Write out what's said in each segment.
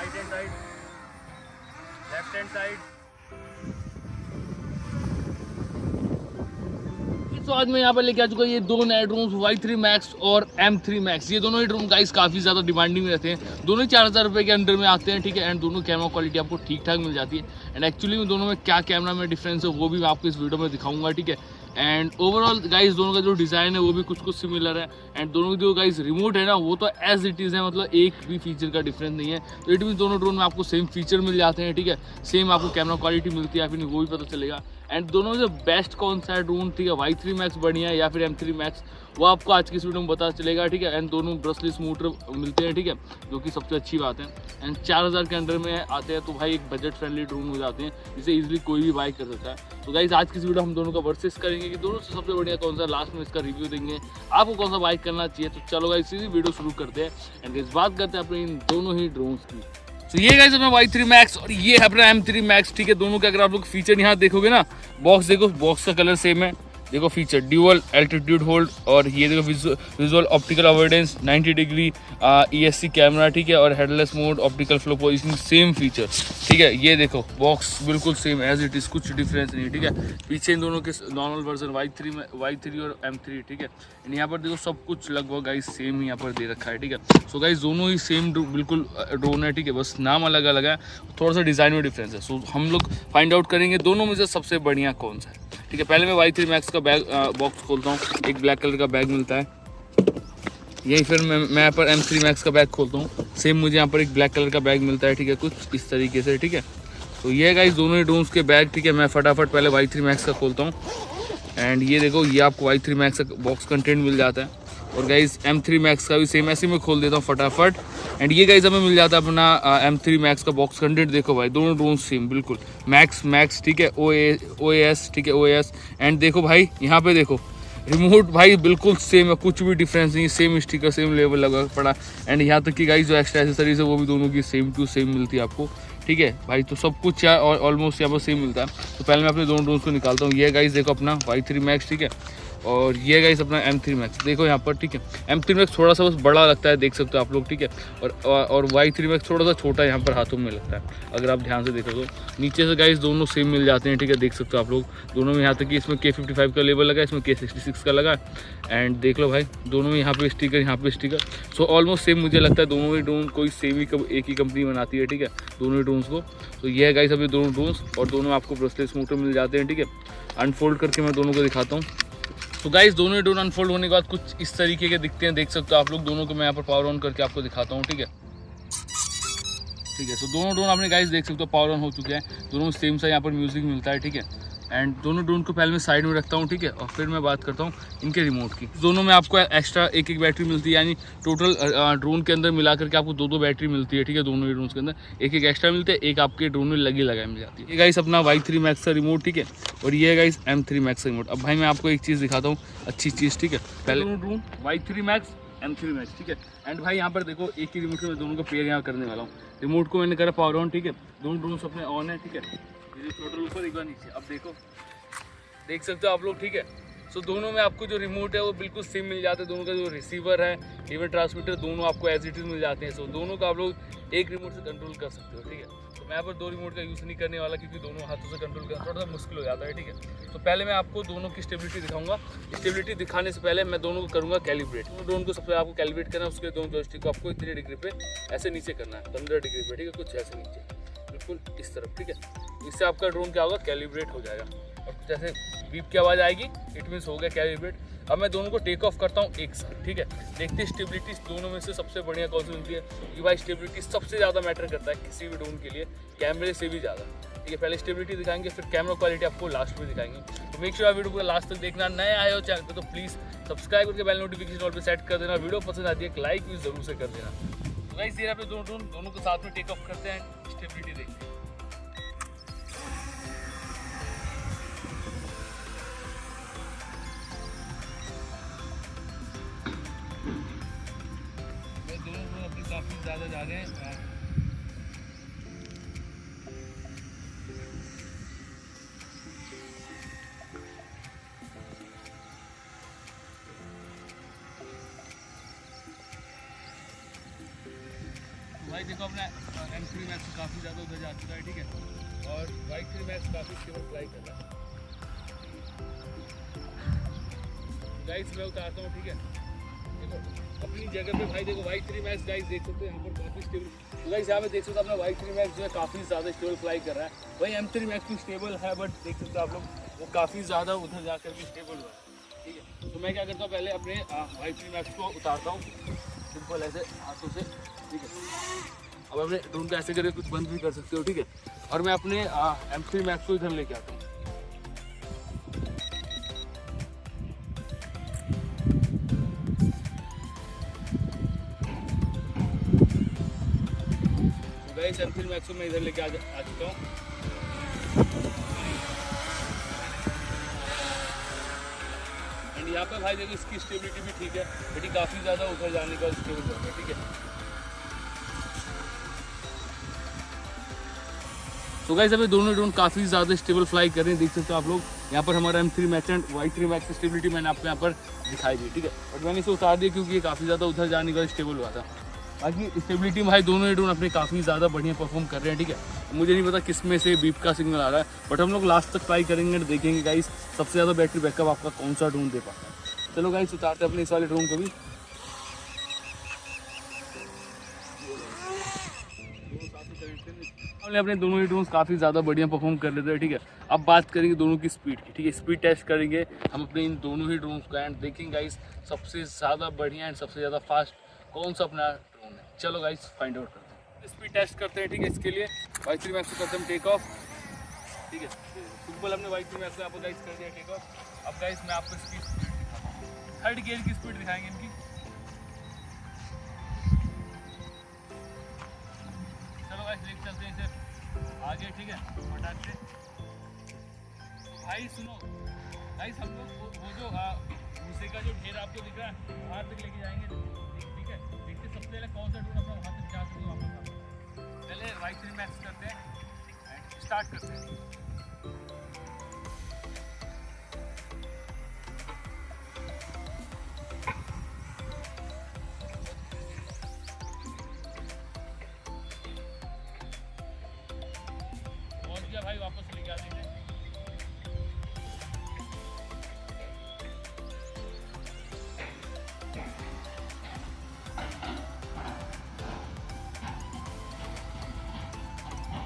Right hand side, left hand side. तो आज मैं यहाँ पर लेके आ चुका ये दो नए ड्रोन Y3 Max और M3 Max। ये दोनों ही ड्रोन गाइस काफ़ी ज़्यादा डिमांडिंग में रहते हैं। दोनों ही 4000 रुपये के अंडर में आते हैं, ठीक है। एंड दोनों कैमरा क्वालिटी आपको ठीक ठाक मिल जाती है। एंड एक्चुअली में दोनों में क्या कैमरा में डिफरेंस है वो भी मैं आपको इस वीडियो में दिखाऊंगा, ठीक है। एंड ओवरऑल गाइस दोनों का जो डिज़ाइन है वो भी कुछ सिमिलर है। एंड दोनों की जो गाइस रिमोट है ना वो तो एज इट इज़ है, मतलब एक भी फीचर का डिफरेंस नहीं है। तो इट मीन दोनों ड्रोन में आपको सेम फीचर मिल जाते हैं, ठीक है। सेम आपको कैमरा क्वालिटी मिलती है या फिर नहीं वो भी पता चलेगा। एंड दोनों में जो बेस्ट कौन सा है ड्रोन, ठीक है, Y3 Max बढ़िया है या फिर M3 Max, वो आपको आज की इस वीडियो में पता चलेगा, ठीक है। एंड दोनों ब्रशलेस मोटर मिलते हैं, ठीक है, जो कि सबसे अच्छी बात है। एंड 4000 के अंडर में आते हैं तो भाई एक बजट फ्रेंडली ड्रोन हो जाते हैं, जिसे इजीली कोई भी बाई कर सकता है। तो गाइस आज की इस वीडियो हम दोनों का वर्सेस करेंगे कि दोनों से सबसे बढ़िया कौन सा, लास्ट में इसका रिव्यू देंगे, आपको कौन सा बाई करना चाहिए। तो चलो गाइस इसी वीडियो शुरू करते हैं एंड इस बात करते हैं अपने इन दोनों ही ड्रोन्स की। तो ये गाइस अपना Y3 Max और ये है अपना M3 Max, ठीक है। दोनों के अगर आप लोग फीचर यहाँ देखोगे ना, बॉक्स देखो, बॉक्स का कलर सेम है। देखो फीचर ड्यूअल एल्टीट्यूड होल्ड, और ये देखो visual optical avoidance, 90 degree ESC camera, ठीक है, और headless mode, optical flow positioning, same feature, ठीक है। ये देखो बॉक्स बिल्कुल सेम एज इट इज़, कुछ डिफरेंस नहीं, ठीक है। पीछे इन दोनों के नॉर्मल वर्जन Y3 और M3, ठीक है। यहाँ पर देखो सब कुछ लगभग गाइस सेम ही यहाँ पर दे रखा है, ठीक है। सो गाइस दोनों ही सेम बिल्कुल ड्रोन है, ठीक है, बस नाम अलग अलग है, थोड़ा सा डिज़ाइन में डिफरेंस है। सो हम लोग फाइंड आउट करेंगे दोनों में से सबसे बढ़िया कौन सा है, ठीक है। पहले मैं Y3 Max का बैग बॉक्स खोलता हूँ। एक ब्लैक कलर का बैग मिलता है, यही फिर मैं यहाँ पर M3 Max का बैग खोलता हूँ। सेम मुझे यहाँ पर एक ब्लैक कलर का बैग मिलता है, ठीक है, कुछ इस तरीके से, ठीक है। तो ये गाइस दोनों ही ड्रोन्स के बैग, ठीक है। मैं फटाफट पहले Y3 Max का खोलता हूँ एंड ये देखो ये आपको Y3 Max का बॉक्स कंटेंट मिल जाता है। और गाइस M3 Max का भी सेम ऐसे में खोल देता हूँ फटाफट एंड ये गाइस हमें मिल जाता है अपना M3 Max का बॉक्स कंटेंट। देखो भाई दोनों ड्रोन सेम बिल्कुल, मैक्स, ठीक है, OAS, ठीक है, OAS। एंड देखो भाई यहाँ पे देखो रिमोट भाई बिल्कुल सेम है, कुछ भी डिफरेंस नहीं, सेम स्टिकर, सेम लेवल लगा पड़ा। एंड यहाँ तक कि गाइस जो एक्स्ट्रा एसेसरीज है वो भी दोनों की सेम टू सेम मिलती है आपको, ठीक है भाई। तो सब कुछ ऑलमोस्ट यहाँ पर सेम मिलता है। तो पहले मैं अपने दोनों ड्रोन्स को निकालता हूँ। ये गाइस देखो अपना Y3 Max, ठीक है, और ये गाइस अपना M3 Max देखो यहाँ पर, ठीक है। M3 Max थोड़ा सा बस बड़ा लगता है, देख सकते हो आप लोग, ठीक है। और Y3 Max थोड़ा सा छोटा यहाँ पर हाथों में लगता है, अगर आप ध्यान से देखो तो। नीचे से गाइस दोनों सेम मिल जाते हैं, ठीक है, देख सकते हो आप लोग दोनों में। यहाँ तक कि इसमें K55 का लेबल लगा है, इसमें K66 का लगा। एंड देख लो भाई दोनों में यहाँ पे स्टिकर, यहाँ पे स्टिकर। सो ऑलमोस्ट सेम मुझे लगता है। दोनों ही ड्रोन कोई सेम ही एक ही कंपनी बनाती है, ठीक है, दोनों ही ड्रोन्स को। तो ये है गाइस अभी दोनों ड्रोन्स, और दोनों आपको ब्रशलेस मोटर मिल जाते हैं, ठीक है। अनफोल्ड करके मैं दोनों को दिखाता हूँ। तो गाइस दोनों ही ड्रोन अनफोल्ड होने के बाद कुछ इस तरीके के दिखते हैं, देख सकते हो आप लोग। दोनों को मैं यहाँ पर पावर ऑन करके आपको दिखाता हूँ, ठीक है, ठीक है। तो दोनों ड्रोन आपने गाइस देख सकते हो पावर ऑन हो चुके हैं। दोनों सेम सा यहाँ पर म्यूजिक मिलता है, ठीक है। एंड दोनों ड्रोन को पहले मैं साइड में रखता हूँ, ठीक है, और फिर मैं बात करता हूँ इनके रिमोट की। दोनों में आपको एक्स्ट्रा एक बैटरी मिलती है, यानी टोटल ड्रोन के अंदर मिला करके आपको दो बैटरी मिलती है, ठीक है। दोनों ही ड्रोन के अंदर एक एक्स्ट्रा मिलते हैं, एक आपके ड्रोन में लगी लगाई मिल जाती है। ये गाइस अपना Y3 Max का रिमोट, ठीक है, और ये है गाइस M3 Max का रिमोट। अब भाई मैं आपको एक चीज़ दिखाता हूँ, अच्छी चीज़, ठीक है। पहले दोनों drone Y3 Max M3 Max, ठीक है। एंड भाई यहाँ पर देखो एक ही रिमोट से मैं दोनों को पेयर यहाँ करने वाला हूँ। रिमोट को मैंने करा पावर ऑन, ठीक है। दोनों ड्रोन अपने ऑन है, ठीक है। ये टोटल ऊपर एक बार नीचे, अब देखो देख सकते हो आप लोग, ठीक है। सो दोनों में आपको जो रिमोट है वो बिल्कुल सेम मिल जाते हैं। दोनों का जो रिसीवर है, इवन ट्रांसमीटर, दोनों आपको एज इट इज मिल जाते हैं। सो दोनों का आप लोग एक रिमोट से कंट्रोल कर सकते हो, ठीक है। तो मैं यहाँ पर दो रिमोट का यूज़ नहीं करने वाला, क्योंकि दोनों हाथों से कंट्रोल करना थोड़ा सा मुश्किल हो जाता है, ठीक है। तो पहले मैं आपको दोनों की स्टेबिलिटी दिखाऊंगा। स्टेबिलिटी दिखाने से पहले मैं दोनों को करूँगा कैलिब्रेट। ड्रोन को सबसे आपको कैलिब्रेट करना है, उसके दोनों जॉयस्टिक को आपको इतने डिग्री पे ऐसे नीचे करना है, 15 डिग्री पे, ठीक है, कुछ ऐसे नीचे बिल्कुल इस तरफ, ठीक है। इससे आपका ड्रोन क्या होगा, कैलिब्रेट हो जाएगा। और जैसे बीप की आवाज़ आएगी इट मीन्स हो गया कैलिब्रेट। अब मैं दोनों को टेक ऑफ करता हूँ एक साथ, ठीक है। देखते हैं स्टेबिलिटी दोनों में से सबसे बढ़िया कौन सी मिलती है। कि भाई स्टेबिलिटी सबसे ज़्यादा मैटर करता है किसी भी ड्रोन के लिए, कैमरे से भी ज़्यादा, ठीक है। पहले स्टेबिलिटी दिखाएंगे, फिर कैमरा क्वालिटी आपको लास्ट में दिखाएंगे। तो मेक श्योर वीडियो को लास्ट तक देखना। नए आए हो चैनल पर तो प्लीज़ सब्सक्राइब करके बेल नोटिफिकेशन ऑल पे सेट कर देना। वीडियो पसंद आती है एक लाइक भी जरूर से कर देना। तो गाइस ये पे दोनों को साथ में टेक ऑफ करते हैं, स्टेबिलिटी देखते हैं। काफ़ी ज़्यादा जा रहे हैं। भाई देखो अपना M3 Max काफ़ी ज़्यादा उधर जा चुका है, ठीक है, और Y3 Max काफ़ी स्टेबल फ्लाई कर रहा है। गाइस मैं उतारता हूँ, ठीक है, देखो अपनी जगह पे भाई देखो Y3 Max गाइस देख सकते हो यहाँ पर काफ़ी स्टेबल। तो गाइस यहाँ पे देख सकते हो अपना Y3 Max जो है काफ़ी ज़्यादा स्टेबल फ्लाई कर रहा है। वही M3 Max भी स्टेबल है, बट देख सकते हो आप लोग वो काफ़ी ज़्यादा उधर जाकर भी स्टेबल हुआ है, ठीक है। तो मैं क्या करता हूँ, पहले अपने Y3 Max को उतारता हूँ सिंपल ऐसे हाथों से, ठीक है। अब अपने ड्रोन को ऐसे करके कुछ बंद भी कर सकते हो, ठीक है, और मैं अपने M3 Max को इधर लेके आता हूँ। गाइस M3 Max को मैं इधर लेके आ चुका हूँ। एंड यहाँ पे भाई देखो इसकी स्टेबिलिटी भी ठीक है, बट ये काफ़ी ज़्यादा उधर जाने का स्टेबल हो गया, ठीक है। तो गाइस अभी दोनों ड्रोन काफ़ी ज़्यादा स्टेबल फ्लाई कर रहे हैं, देख सकते हो आप लोग। यहाँ पर हमारा M3 Max and Y3 Max की स्टेबिलिटी मैंने आपको यहाँ पर दिखाई दी, ठीक है, बट मैंने इसे उतार दिया क्योंकि ये काफ़ी ज़्यादा उधर जाने का स्टेबल हुआ था। बाकी स्टेबिलिटी में भाई दोनों ही ड्रोन अपने काफ़ी ज़्यादा बढ़िया परफॉर्म कर रहे हैं, ठीक है। मुझे नहीं पता किस में से बीप का सिग्नल आ रहा है, बट हम लोग लास्ट तक ट्राई करेंगे और देखेंगे गाइस सबसे ज़्यादा बैटरी बैकअप आपका कौन सा ड्रोन दे पाता है। चलो गाइस उतारते हैं अपने इस वाले ड्रोन को भी। हमने अपने दोनों ही ड्रोन्स काफ़ी ज़्यादा बढ़िया परफॉर्म कर लेते हैं, ठीक है। अब बात करेंगे दोनों की स्पीड की, ठीक है, स्पीड टेस्ट करेंगे हम अपने इन दोनों ही ड्रोन्स का एंड देखेंगे गाइस सबसे ज़्यादा बढ़िया एंड सबसे ज़्यादा फास्ट कौन सा अपना ड्रोन है। चलो गाइस फाइंड आउट करते हैं, स्पीड टेस्ट करते हैं, ठीक है। इसके लिए Y3 Max को करते हैं टेक ऑफ, ठीक है, सिंपल हमने Y3 Max को आपको गाइस कर दिया टेक ऑफ। अब गाइस मैं आपको इसकी स्पीड थर्ड गियर की स्पीड दिखाएंगे इनकी। चलो गाइस लेके चलते हैं इसे आगे, ठीक है, फटाक से। भाई सुनो गाइस हम लोग वो जो भूसे का जो ढेर आपको दिख रहा है वहाँ तक लेके जाएंगे, ठीक है। देखते सबसे पहले कौन सा ड्रोन अपना वहाँ तक जा सकते वापस आता। पहले Y3 Max करते हैं एंड स्टार्ट करते हैं। और क्या भाई वापस लेके आ देंगे।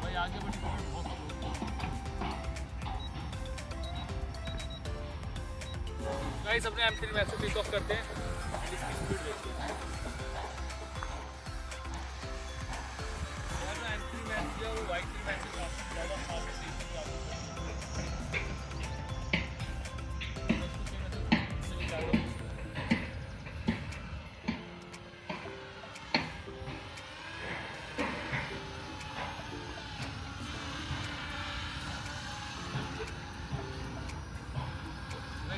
भाई आगे बढ़ी बहुत गाइस अपने M3 Max को टेक ऑफ करते हैं, इसकी स्पीड देखते हैं। M3 Max जो है वो Y3 Max से काफ़ी ज़्यादा फास्ट है।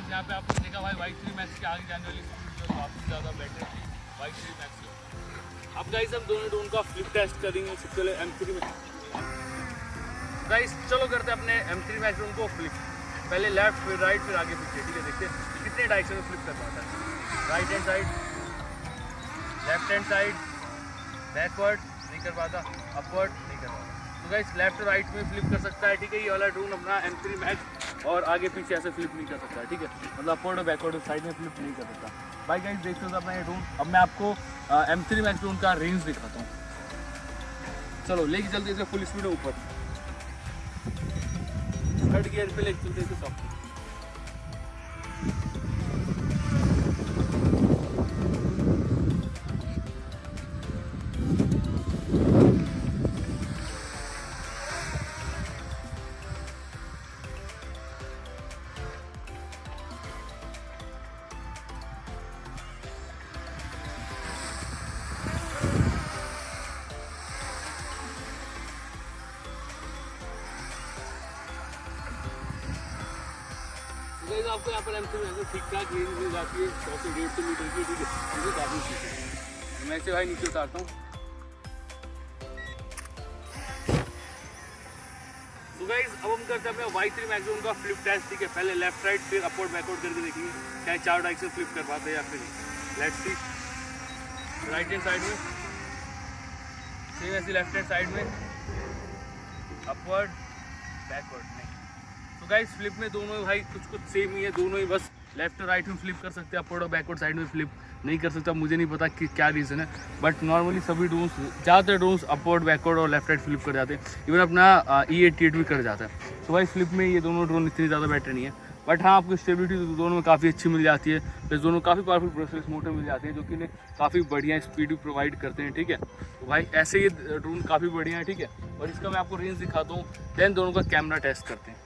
यहाँ पे आपने देखा भाई Y3 Max के आगे जाने वाली स्पीड जो काफ़ी ज़्यादा बेटर थी Y3 Max से। अब गाइस हम दोनों ड्रोन का फ्लिप टेस्ट करेंगे सबसे पहले M3 Max। गाइस चलो करते हैं अपने M3 Max ड्रोन को फ्लिप, पहले लेफ्ट फिर राइट फिर आगे पीछे, ठीक है। देखते हैं कितने डायरेक्शन में फ्लिप कर पाता है। Right hand side, left hand side, backward नहीं कर पाता, अपवर्ड नहीं कर पाता। तो गाइस लेफ्ट राइट में फ्लिप कर सकता है, ठीक है। ये वाला ड्रोन अपना M3 Max और आगे पीछे ऐसे फ्लिप नहीं कर सकता, ठीक है, मतलब अपवर्ड और बैकवर्ड साइड में फ्लिप नहीं कर सकता। भाई गाइस देख सकते हो अपना ये ड्रोन। अब मैं आपको M3 Max ड्रोन का रेंज दिखाता हूँ। चलो लेके चलते इसे फुल स्पीड ऊपर, थर्ड गियर पे लेके चलते इसे सब। आपको यहाँ पर M3 Max ठीक ठाक रेंज मिल जाती है 100 से 150 मीटर की, ठीक है, मुझे काफ़ी ठीक है। मैं इसे भाई नीचे उतारता हूँ। तो गाइस अब हम करते हैं अपने Y3 Max का फ्लिप टेस्ट, ठीक है। पहले लेफ्ट राइट फिर अपवर्ड बैकवर्ड करके देखेंगे चाहे 4 डायरेक्शन फ्लिप कर पाते हैं या फिर let's see. Right hand side में सेम ऐसी लेफ्ट हैंड साइड में अपवर्ड बैकवर्ड नहीं। तो गाइस फ्लिप में दोनों भाई कुछ सेम ही है, दोनों ही बस लेफ्ट और राइट में फ्लिप कर सकते हैं, अपवर्ड और बैकवर्ड साइड में फ्लिप नहीं कर सकता। मुझे नहीं पता कि क्या रीज़न है, बट नॉर्मली सभी ड्रोन्स, ज़्यादातर ड्रोन्स अपवर्ड बैकवर्ड और लेफ्ट राइट फ्लिप कर जाते हैं। इवन अपना E88 भी कर जाता है। तो भाई फ्लिप में ये दोनों ड्रोन इतनी ज़्यादा बेटर नहीं है, बट हाँ आपको स्टेबिलिटी तो दोनों में काफ़ी अच्छी मिल जाती है। प्लस दोनों काफ़ी पावरफुल ब्रशलेस मोटर मिल जाते हैं जो कि काफ़ी बढ़िया स्पीड भी प्रोवाइड करते हैं, ठीक है। तो भाई ऐसे ये ड्रोन काफ़ी बढ़िया है, ठीक है। और इसका मैं आपको रेंज दिखाता हूँ, देन दोनों का कैमरा टेस्ट करते हैं।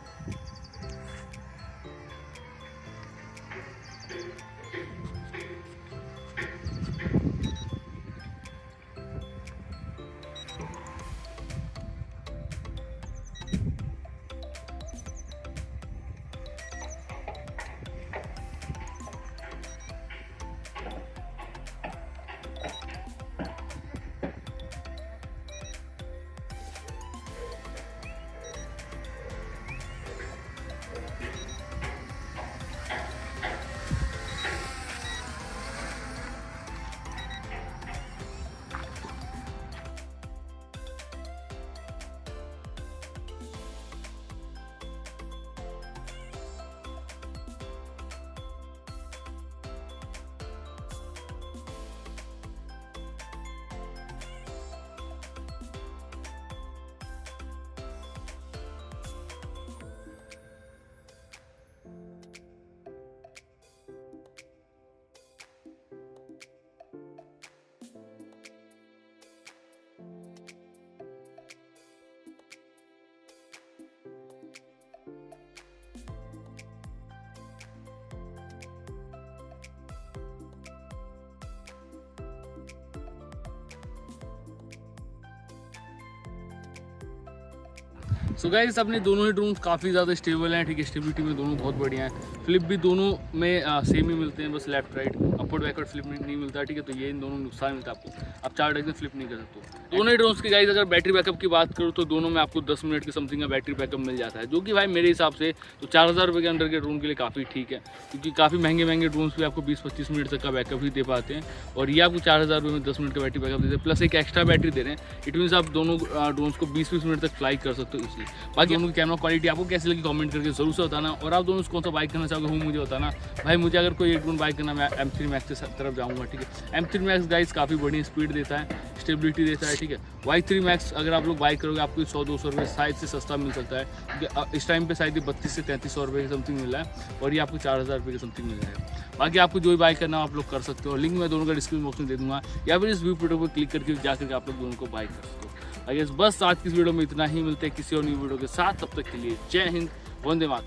सो गाइस अपने दोनों ही ड्रोन काफ़ी ज़्यादा स्टेबल हैं, ठीक है। स्टेबिलिटी में दोनों बहुत बढ़िया है। फ्लिप भी दोनों में सेम ही मिलते हैं, बस left right upward backward flip नहीं मिलता, ठीक है। तो ये इन दोनों नुकसान मिलता है आपको, आप 4 डायरेक्शन फ्लिप नहीं कर सकते। दोनों ही ड्रोन्स की गाइस अगर बैटरी बैकअप की बात करूँ तो दोनों में आपको 10 मिनट के समथिंग का बैटरी बैकअप मिल जाता है, जो कि भाई मेरे हिसाब से तो 4000 रुपये के अंडर के ड्रोन के लिए काफ़ी ठीक है। क्योंकि काफ़ी महंगे ड्रोन्स भी आपको 20-25 मिनट तक का बैकअप ही दे पाते हैं, और ये आपको 4000 रुपये में 10 मिनट का बैटरी बैकअप देते हैं, प्लस एक एक्स्ट्रा बैटरी दे रहे हैं। इट मीन्स आप दोनों ड्रोन्स को 20-20 मिनट तक फ्लाई कर सकते हो इसलिए। बाकी दोनों की कैमरा क्वालिटी आपको कैसी लगी कमेंट करके जरूर से बताना, और आप दोनों कौन सा बाइक करना चाहोगे वो मुझे बताना। भाई मुझे अगर कोई एक ड्रोन बाइक करना, मैं M3 Max की तरफ जाऊँगा, ठीक है। M3 Max गाइस काफ़ी बढ़िया स्पीड देता है, स्टेबिलिटी देता है, ठीक है। Y3 Max अगर आप लोग बाइक करोगे आपको 100-200 रुपये शायद से सस्ता मिल सकता है, क्योंकि इस टाइम पे शायद 3200 से 3300 रुपये के समथिंग मिल रहा है, और ये आपको 4000 रुपये के समथिंग मिल जाएगा। बाकी आपको जो भी बाइक करना आप लोग कर सकते हो, लिंक मैं दोनों का डिस्क्रिप्शन बॉक्स में दे दूँगा, या फिर इस वीडियो पर क्लिक करके जाकर आप लोग दोनों को बाइक कर सकते हो। आई गेस बस आज की इस वीडियो में इतना ही, मिलते हैं किसी और न्यू वीडियो के साथ, तब तक के लिए जय हिंद, वंदे मातरम।